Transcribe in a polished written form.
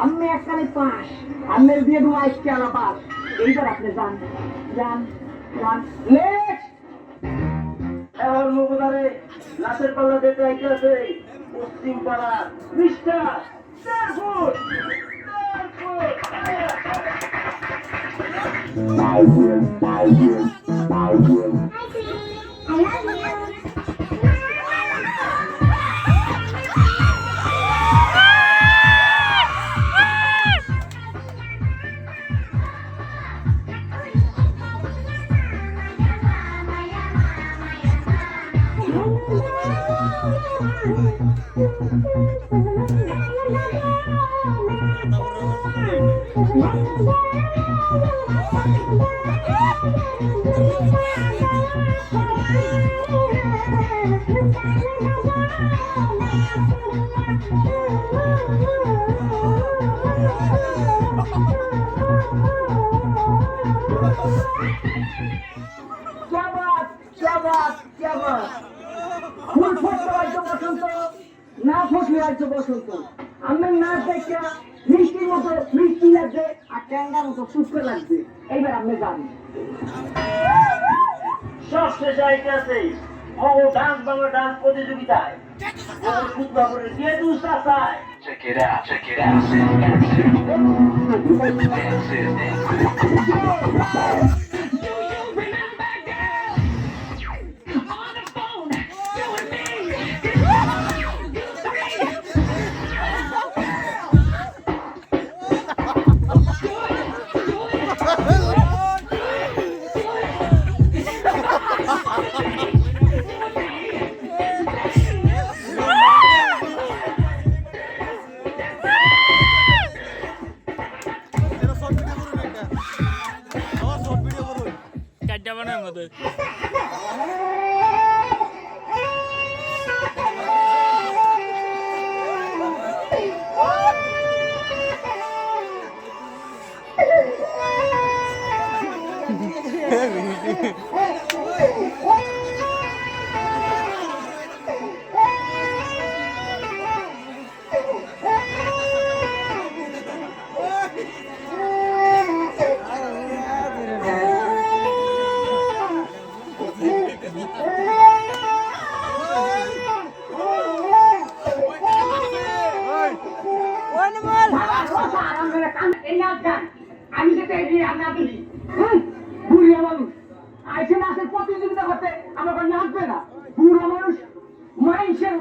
আমি একখানে পাস আমের দিয়ে দু আইসকে আলা পাস এইবার আপনি যান যান যান নেক্সট এখন মুখদারে লাশের পাল্লা যেতে আইতেছে পশ্চিম পাড়া মিস্টার দেড়ফুট ফুল ফুটতে হয়তো বসন্ত না ফুটলে হয়তো বসন্ত আমার না দেখা মিষ্টির মতো মিষ্টি লাগবে আর ট্যাঙ্গার মতো শুষ্ক লাগবে এইবার আপনি যান সবশেষে আইতেছে মগো ডান্স বাংলা ডান্স প্রতিযোগিতায় ফুটবল করে দিয়ে দুসা চায় Check it out, check it out. Dance it, dance it. আমি যেতে আমরা দিই বুড়িয়া মানুষ আইসে নাচের প্রতিযোগিতা করতে আমার নাচবে না বুড়া মানুষ মানুষের